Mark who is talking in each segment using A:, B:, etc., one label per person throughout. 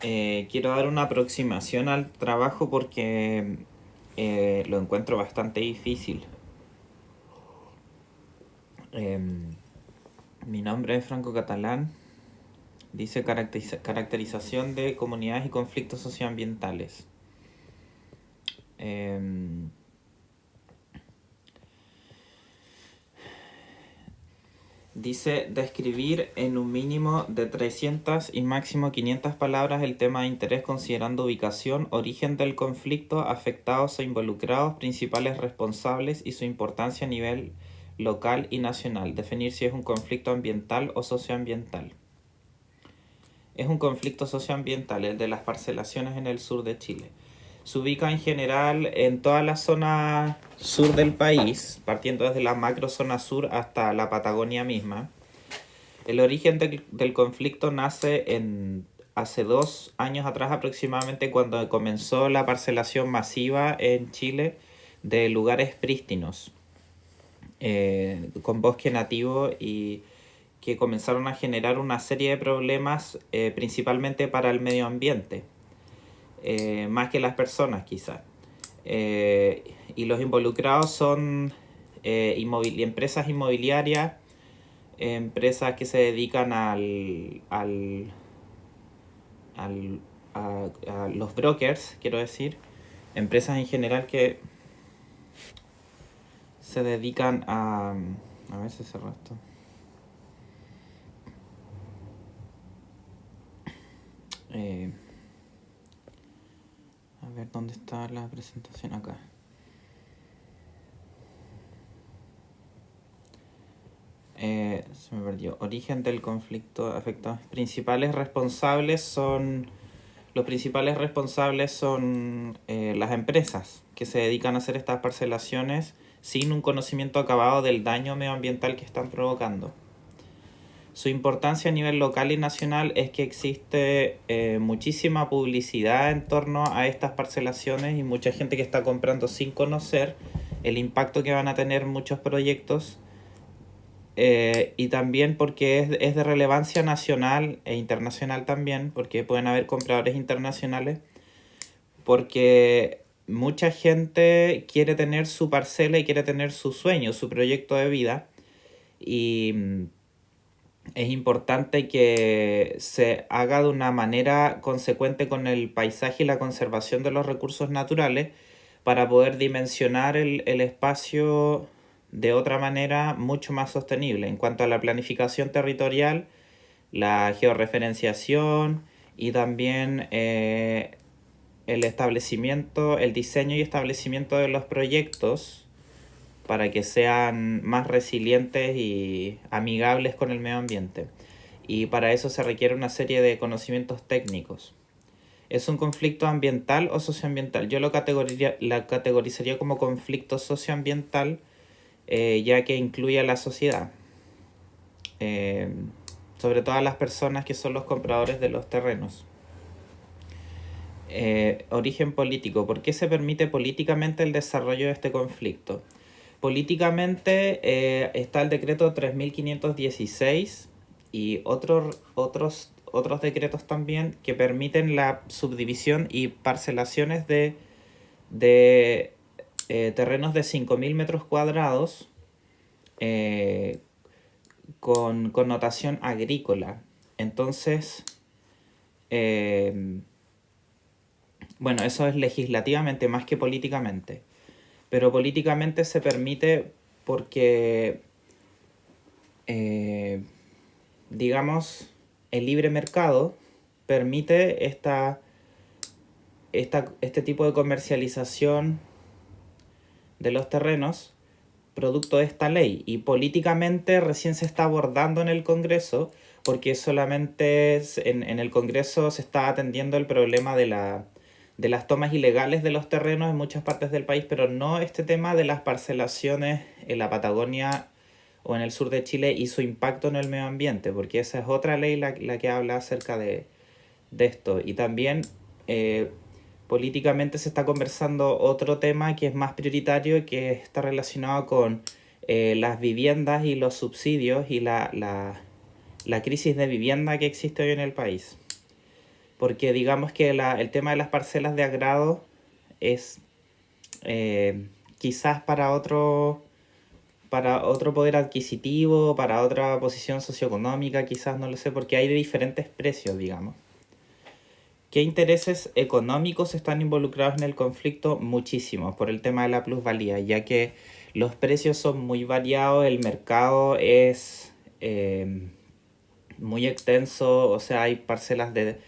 A: Quiero dar una aproximación al trabajo porque lo encuentro bastante difícil. Mi nombre es Franco Catalán, dice caracterización de comunidades y conflictos socioambientales. Em, Dice describir en un mínimo de 300 y máximo 500 palabras el tema de interés considerando ubicación, origen del conflicto, afectados o involucrados, principales responsables y su importancia a nivel local y nacional. Definir si es un conflicto ambiental o socioambiental. Es un conflicto socioambiental, el de las parcelaciones en el sur de Chile. Se ubica en general en toda la zona sur del país, partiendo desde la macro zona sur hasta la Patagonia misma. El origen del conflicto nace hace 2 años atrás aproximadamente, cuando comenzó la parcelación masiva en Chile de lugares prístinos, con bosque nativo, y que comenzaron a generar una serie de problemas, principalmente para el medio ambiente, más que las personas quizás. Y los involucrados son empresas inmobiliarias, empresas que se dedican al a los brokers, quiero decir, empresas en general que se dedican a ver si cerró esto. Eh, a ver dónde está la presentación acá. Se me perdió. Origen del conflicto afectados. Los principales responsables son las empresas que se dedican a hacer estas parcelaciones sin un conocimiento acabado del daño medioambiental que están provocando. Su importancia a nivel local y nacional es que existe muchísima publicidad en torno a estas parcelaciones y mucha gente que está comprando sin conocer el impacto que van a tener muchos proyectos, y también porque es de relevancia nacional e internacional también, porque pueden haber compradores internacionales, porque mucha gente quiere tener su parcela y quiere tener su sueño, su proyecto de vida, y es importante que se haga de una manera consecuente con el paisaje y la conservación de los recursos naturales para poder dimensionar el espacio de otra manera mucho más sostenible. En cuanto a la planificación territorial, la georreferenciación y también el establecimiento, el diseño y establecimiento de los proyectos para que sean más resilientes y amigables con el medio ambiente. Y para eso se requiere una serie de conocimientos técnicos. ¿Es un conflicto ambiental o socioambiental? Yo lo categorizaría como conflicto socioambiental, ya que incluye a la sociedad, eh, sobre todo a las personas que son los compradores de los terrenos. Origen político. ¿Por qué se permite políticamente el desarrollo de este conflicto? Políticamente está el decreto 3516 y otros decretos también que permiten la subdivisión y parcelaciones de terrenos de 5.000 metros cuadrados, eh, con connotación agrícola. Entonces, eh, bueno, eso es legislativamente más que políticamente. Pero políticamente se permite porque, eh, digamos, el libre mercado permite este tipo de comercialización de los terrenos producto de esta ley, y políticamente recién se está abordando en el Congreso, porque solamente en el Congreso se está atendiendo el problema de las tomas ilegales de los terrenos en muchas partes del país, pero no este tema de las parcelaciones en la Patagonia o en el sur de Chile y su impacto en el medio ambiente, porque esa es otra ley la que habla acerca de esto. Y también políticamente se está conversando otro tema que es más prioritario y que está relacionado con las viviendas y los subsidios y la crisis de vivienda que existe hoy en el país. porque digamos que el tema de las parcelas de agrado es quizás para otro poder adquisitivo, para otra posición socioeconómica, quizás no lo sé, porque hay de diferentes precios, digamos. ¿Qué intereses económicos están involucrados en el conflicto? Muchísimos, por el tema de la plusvalía, ya que los precios son muy variados, el mercado es muy extenso, o sea, hay parcelas de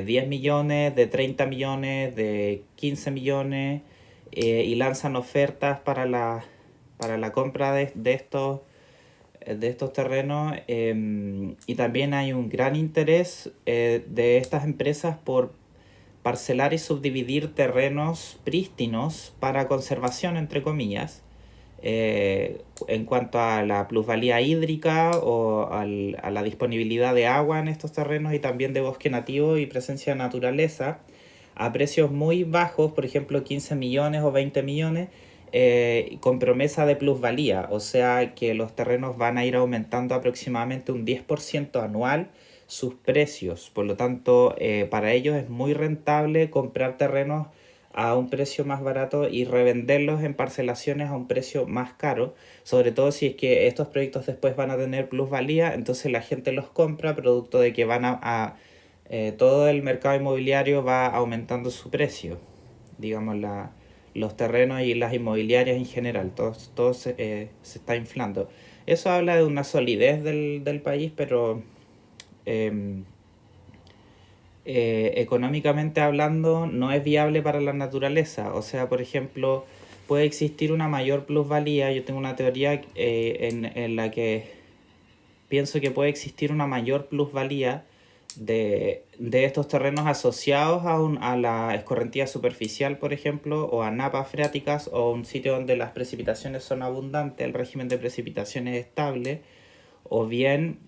A: 10 millones, de 30 millones, de 15 millones, y lanzan ofertas para la compra de estos terrenos, y también hay un gran interés de estas empresas por parcelar y subdividir terrenos prístinos para conservación, entre comillas, en cuanto a la plusvalía hídrica o a la disponibilidad de agua en estos terrenos y también de bosque nativo y presencia de naturaleza a precios muy bajos, por ejemplo 15 millones o 20 millones, con promesa de plusvalía, o sea que los terrenos van a ir aumentando aproximadamente un 10% anual sus precios. Por lo tanto, para ellos es muy rentable comprar terrenos a un precio más barato y revenderlos en parcelaciones a un precio más caro, sobre todo si es que estos proyectos después van a tener plusvalía, entonces la gente los compra producto de que todo el mercado inmobiliario va aumentando su precio, digamos los terrenos y las inmobiliarias en general, todo se está inflando. Eso habla de una solidez del país, pero eh, económicamente hablando no es viable para la naturaleza. O sea, por ejemplo, puede existir una mayor plusvalía. Yo tengo una teoría en la que pienso que puede existir una mayor plusvalía de estos terrenos asociados a la escorrentía superficial, por ejemplo, o a napas freáticas, o un sitio donde las precipitaciones son abundantes, el régimen de precipitaciones es estable, o bien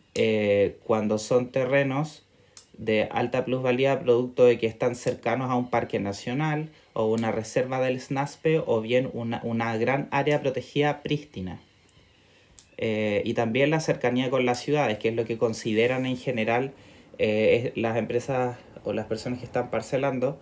A: cuando son terrenos de alta plusvalía producto de que están cercanos a un parque nacional o una reserva del SNASPE, o bien una gran área protegida prístina. Y también la cercanía con las ciudades, que es lo que consideran en general las empresas o las personas que están parcelando,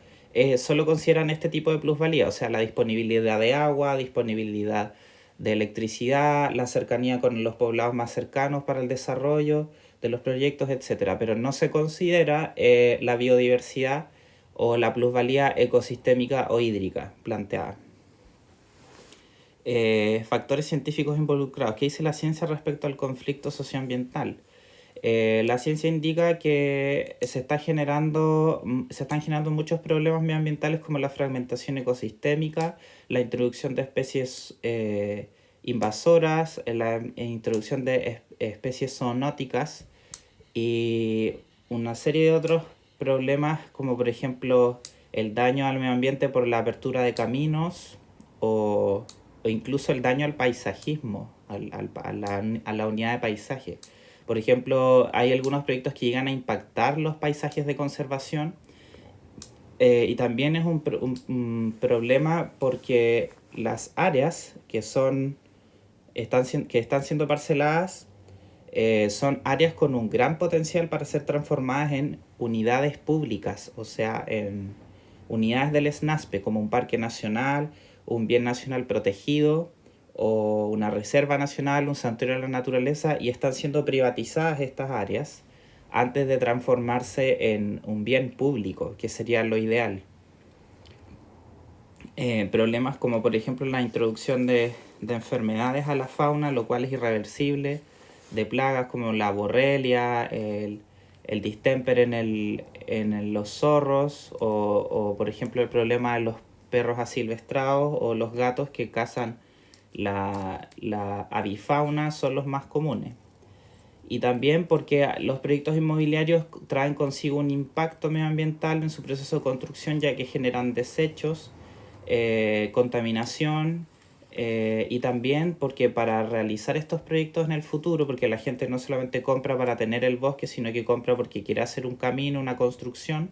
A: solo consideran este tipo de plusvalía, o sea, la disponibilidad de agua, disponibilidad de electricidad, la cercanía con los poblados más cercanos para el desarrollo de los proyectos, etcétera. Pero no se considera la biodiversidad o la plusvalía ecosistémica o hídrica planteada. Factores científicos involucrados. ¿Qué dice la ciencia respecto al conflicto socioambiental? La ciencia indica que se están generando muchos problemas medioambientales como la fragmentación ecosistémica, la introducción de especies invasoras, la introducción de especies zoonóticas y una serie de otros problemas como por ejemplo el daño al medio ambiente por la apertura de caminos o, o incluso el daño al paisajismo, a la unidad de paisaje. Por ejemplo, hay algunos proyectos que llegan a impactar los paisajes de conservación, y también es un problema porque las áreas que están siendo parceladas son áreas con un gran potencial para ser transformadas en unidades públicas, o sea, en unidades del SNASPE, como un parque nacional, un bien nacional protegido o una reserva nacional, un santuario de la naturaleza, y están siendo privatizadas estas áreas antes de transformarse en un bien público, que sería lo ideal. Problemas como por ejemplo la introducción de enfermedades a la fauna, lo cual es irreversible, de plagas como la borrelia, el distemper los zorros, o por ejemplo el problema de los perros asilvestrados o los gatos que cazan la avifauna son los más comunes. Y también porque los proyectos inmobiliarios traen consigo un impacto medioambiental en su proceso de construcción, ya que generan desechos, contaminación, y también porque para realizar estos proyectos en el futuro, porque la gente no solamente compra para tener el bosque, sino que compra porque quiere hacer un camino, una construcción,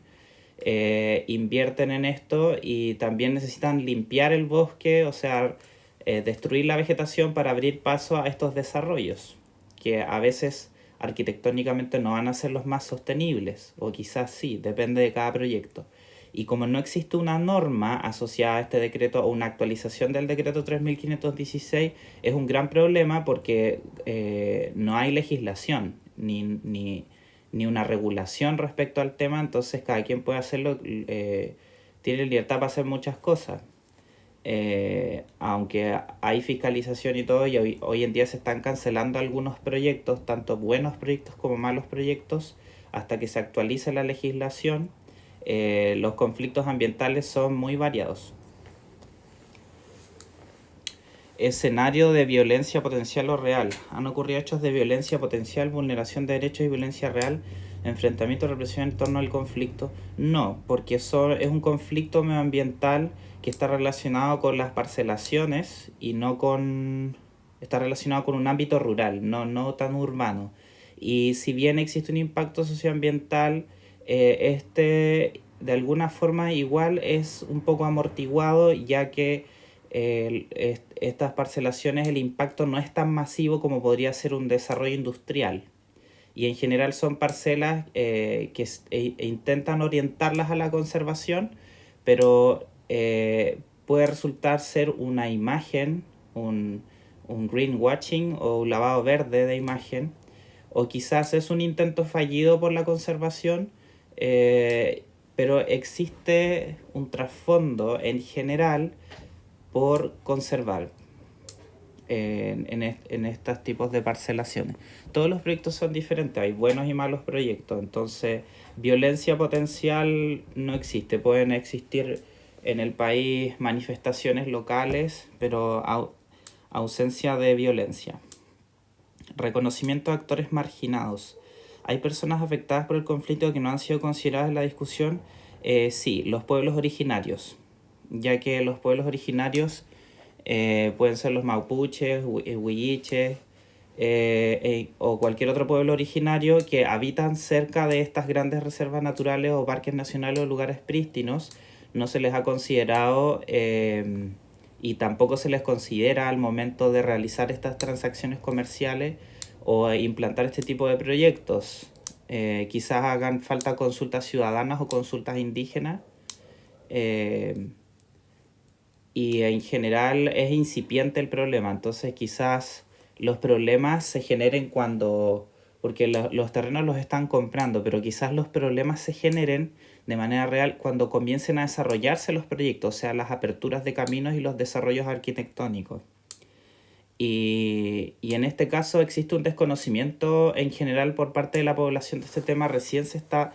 A: invierten en esto y también necesitan limpiar el bosque, o sea, destruir la vegetación para abrir paso a estos desarrollos, que a veces arquitectónicamente no van a ser los más sostenibles, o quizás sí, depende de cada proyecto. Y como no existe una norma asociada a este decreto o una actualización del decreto 3516, es un gran problema porque no hay legislación ni una regulación respecto al tema, entonces cada quien puede hacerlo, tiene libertad para hacer muchas cosas. Aunque hay fiscalización y todo, y hoy en día se están cancelando algunos proyectos, tanto buenos proyectos como malos proyectos, hasta que se actualice la legislación. Los conflictos ambientales son muy variados. Escenario de violencia potencial o real. Han ocurrido hechos de violencia potencial, vulneración de derechos y violencia real, enfrentamiento, represión en torno al conflicto. No, porque eso es un conflicto medioambiental que está relacionado con las parcelaciones y no con... está relacionado con un ámbito rural, no tan urbano. Y si bien existe un impacto socioambiental, este de alguna forma igual es un poco amortiguado, ya que estas parcelaciones, el impacto no es tan masivo como podría ser un desarrollo industrial. Y en general son parcelas intentan orientarlas a la conservación, pero puede resultar ser una imagen, un greenwashing o un lavado verde de imagen, o quizás es un intento fallido por la conservación, pero existe un trasfondo en general por conservar en estos tipos de parcelaciones. Todos los proyectos son diferentes, hay buenos y malos proyectos, entonces violencia potencial no existe. Pueden existir en el país manifestaciones locales, pero ausencia de violencia. Reconocimiento de actores marginados. ¿Hay personas afectadas por el conflicto que no han sido consideradas en la discusión? Sí, los pueblos originarios, ya que los pueblos originarios pueden ser los mapuches, huilliches o cualquier otro pueblo originario que habitan cerca de estas grandes reservas naturales o parques nacionales o lugares prístinos. No se les ha considerado y tampoco se les considera al momento de realizar estas transacciones comerciales o implantar este tipo de proyectos. Quizás hagan falta consultas ciudadanas o consultas indígenas. Y en general es incipiente el problema, entonces quizás los problemas se generen cuando, porque los terrenos los están comprando, pero quizás los problemas se generen de manera real cuando comiencen a desarrollarse los proyectos, o sea, las aperturas de caminos y los desarrollos arquitectónicos. Y en este caso existe un desconocimiento en general por parte de la población de este tema. Recién se está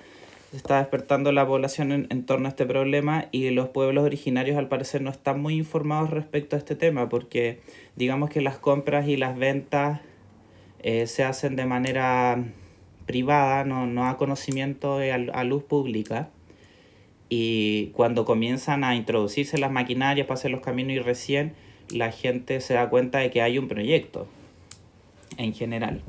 A: despertando la población en torno a este problema, y los pueblos originarios al parecer no están muy informados respecto a este tema, porque digamos que las compras y las ventas se hacen de manera privada, no a conocimiento a luz pública. Y cuando comienzan a introducirse las maquinarias para hacer los caminos, y recién la gente se da cuenta de que hay un proyecto en general.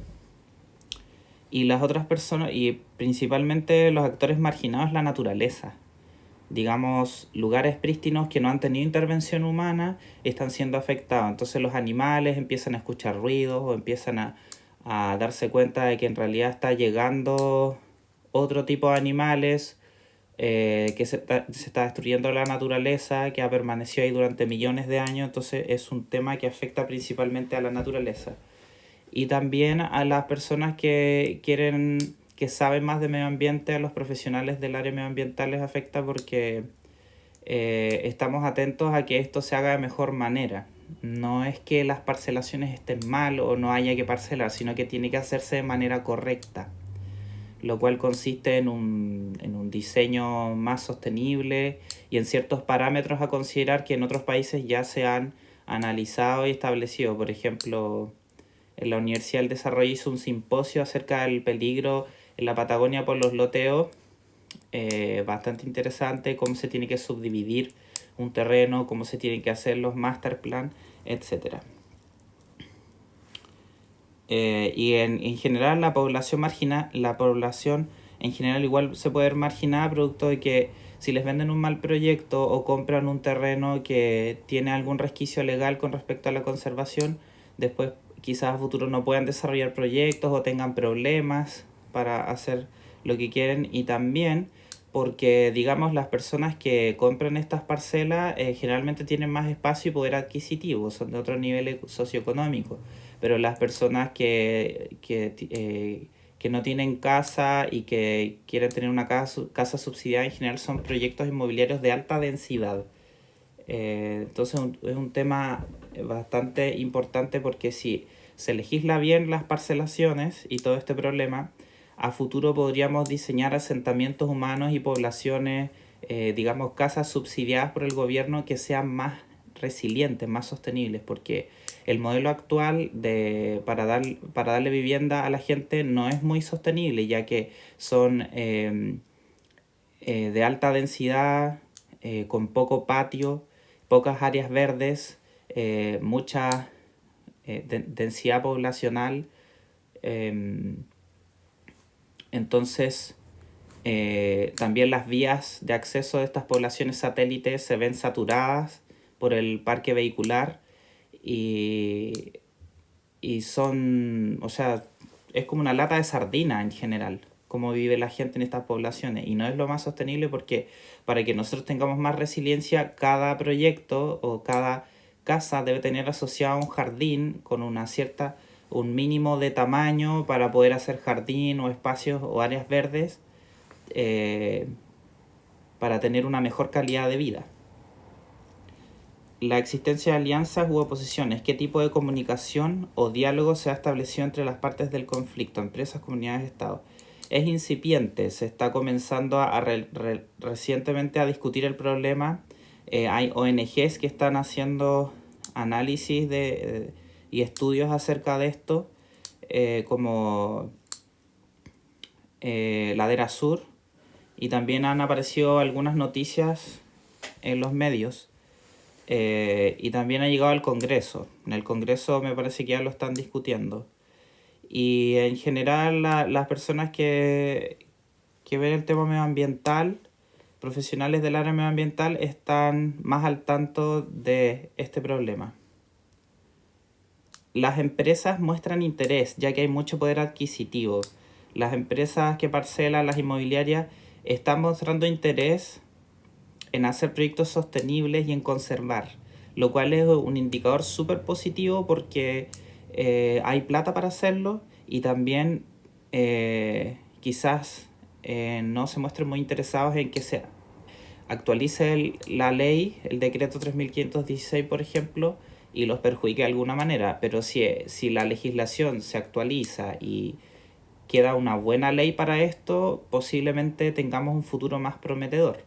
A: Y las otras personas, y principalmente los actores marginados, la naturaleza. Digamos, lugares prístinos que no han tenido intervención humana están siendo afectados. Entonces los animales empiezan a escuchar ruidos o empiezan a darse cuenta de que en realidad está llegando otro tipo de animales, que se está destruyendo la naturaleza, que ha permanecido ahí durante millones de años. Entonces es un tema que afecta principalmente a la naturaleza. Y también a las personas que saben más de medio ambiente, a los profesionales del área medioambiental les afecta, porque estamos atentos a que esto se haga de mejor manera. No es que las parcelaciones estén mal o no haya que parcelar, sino que tiene que hacerse de manera correcta, lo cual consiste en un diseño más sostenible y en ciertos parámetros a considerar que en otros países ya se han analizado y establecido. Por ejemplo, en la Universidad del Desarrollo hizo un simposio acerca del peligro en la Patagonia por los loteos, bastante interesante, cómo se tiene que subdividir un terreno, cómo se tienen que hacer los master plan, etc. Y en general la población en general igual se puede ver marginada producto de que si les venden un mal proyecto o compran un terreno que tiene algún resquicio legal con respecto a la conservación, después quizás a futuro no puedan desarrollar proyectos o tengan problemas para hacer lo que quieren, y también porque, digamos, las personas que compran estas parcelas generalmente tienen más espacio y poder adquisitivo, son de otro nivel socioeconómico, pero las personas que no tienen casa y que quieren tener una casa subsidiada en general son proyectos inmobiliarios de alta densidad. Entonces es un tema bastante importante, porque si se legisla bien las parcelaciones y todo este problema, a futuro podríamos diseñar asentamientos humanos y poblaciones, digamos, casas subsidiadas por el gobierno que sean más resilientes, más sostenibles, porque el modelo actual para darle vivienda a la gente no es muy sostenible, ya que son de alta densidad, con poco patio, pocas áreas verdes, mucha densidad poblacional. eh, entonces, también las vías de acceso de estas poblaciones satélites se ven saturadas por el parque vehicular, y, y son, o sea, es como una lata de sardina en general, cómo vive la gente en estas poblaciones, y no es lo más sostenible, porque para que nosotros tengamos más resiliencia, cada proyecto o cada casa debe tener asociado un jardín con un mínimo de tamaño para poder hacer jardín o espacios o áreas verdes, eh, para tener una mejor calidad de vida. La existencia de alianzas u oposiciones. ¿Qué tipo de comunicación o diálogo se ha establecido entre las partes del conflicto, empresas, comunidades, Estado? Es incipiente, se está comenzando recientemente a discutir el problema. Hay ONGs que están haciendo análisis y estudios acerca de esto, como Ladera Sur, y también han aparecido algunas noticias en los medios, y también ha llegado al Congreso. En el Congreso me parece que ya lo están discutiendo. Y en general las personas que ven el tema medioambiental, profesionales del área medioambiental, están más al tanto de este problema. Las empresas muestran interés, ya que hay mucho poder adquisitivo. Las empresas que parcelan, las inmobiliarias, están mostrando interés en hacer proyectos sostenibles y en conservar, lo cual es un indicador súper positivo, porque hay plata para hacerlo, y también quizás no se muestren muy interesados en que se actualice la ley, el decreto 3516, por ejemplo, y los perjudique de alguna manera. Pero si la legislación se actualiza y queda una buena ley para esto, posiblemente tengamos un futuro más prometedor,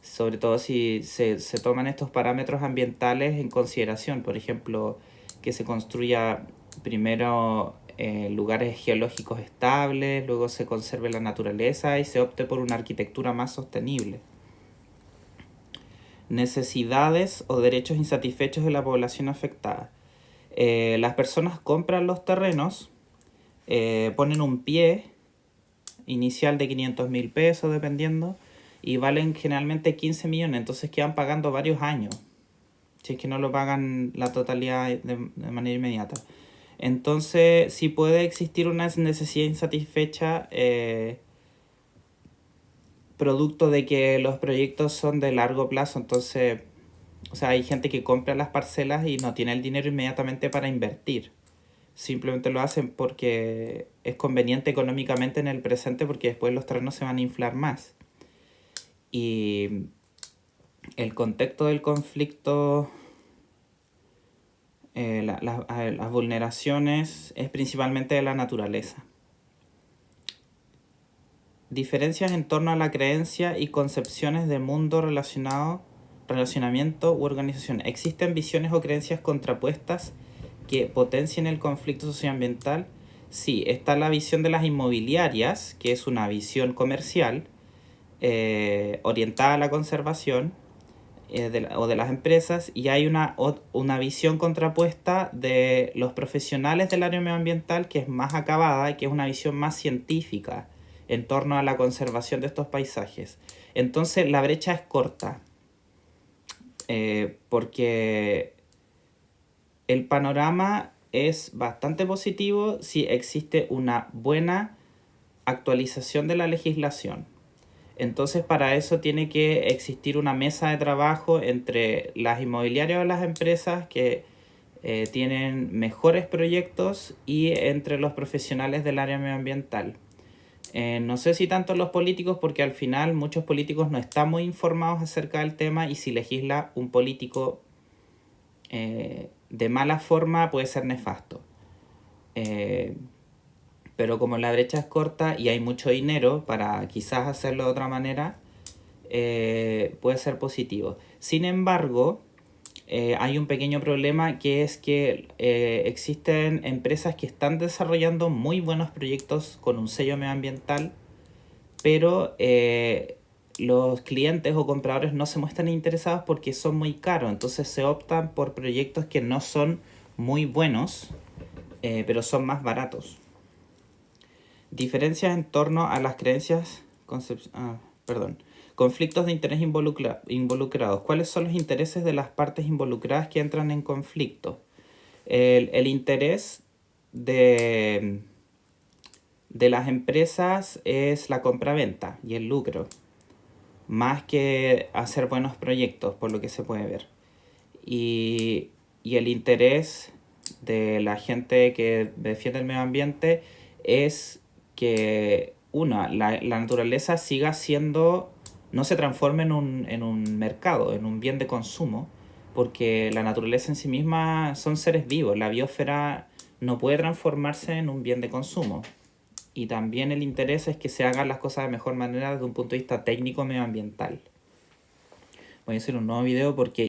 A: sobre todo si se toman estos parámetros ambientales en consideración. Por ejemplo, que se construya primero lugares geológicos estables, luego se conserve la naturaleza y se opte por una arquitectura más sostenible. Necesidades o derechos insatisfechos de la población afectada. Las personas compran los terrenos, ponen un pie inicial de 500.000 pesos dependiendo, y valen generalmente 15 millones, entonces quedan pagando varios años, si es que no lo pagan la totalidad de manera inmediata. Entonces sí puede existir una necesidad insatisfecha, producto de que los proyectos son de largo plazo. Entonces, o sea, hay gente que compra las parcelas y no tiene el dinero inmediatamente para invertir. Simplemente lo hacen porque es conveniente económicamente en el presente, porque después los terrenos se van a inflar más. Y el contexto del conflicto, las vulneraciones, es principalmente de la naturaleza. Diferencias en torno a la creencia y concepciones de mundo relacionamiento u organización. ¿Existen visiones o creencias contrapuestas que potencien el conflicto socioambiental? Sí, está la visión de las inmobiliarias, que es una visión comercial, orientada a la conservación, o de las empresas, y hay una visión contrapuesta de los profesionales del área medioambiental, que es más acabada y que es una visión más científica en torno a la conservación de estos paisajes. Entonces la brecha es corta, porque el panorama es bastante positivo si existe una buena actualización de la legislación. Entonces, para eso tiene que existir una mesa de trabajo entre las inmobiliarias o las empresas que tienen mejores proyectos y entre los profesionales del área medioambiental. No sé si tanto los políticos, porque al final muchos políticos no están muy informados acerca del tema, y si legisla un político de mala forma puede ser nefasto. Pero como la brecha es corta y hay mucho dinero para quizás hacerlo de otra manera, puede ser positivo. Sin embargo, hay un pequeño problema, que es que existen empresas que están desarrollando muy buenos proyectos con un sello medioambiental, pero los clientes o compradores no se muestran interesados porque son muy caros. Entonces se optan por proyectos que no son muy buenos, pero son más baratos. Diferencias en torno a las creencias... Conflictos de interés involucrados. ¿Cuáles son los intereses de las partes involucradas que entran en conflicto? El interés de las empresas es la compraventa y el lucro, más que hacer buenos proyectos, por lo que se puede ver. Y el interés de la gente que defiende el medio ambiente es que, la naturaleza siga siendo, no se transforme en un mercado, en un bien de consumo, porque la naturaleza en sí misma son seres vivos. La biosfera no puede transformarse en un bien de consumo. Y también el interés es que se hagan las cosas de mejor manera desde un punto de vista técnico medioambiental. Voy a hacer un nuevo video porque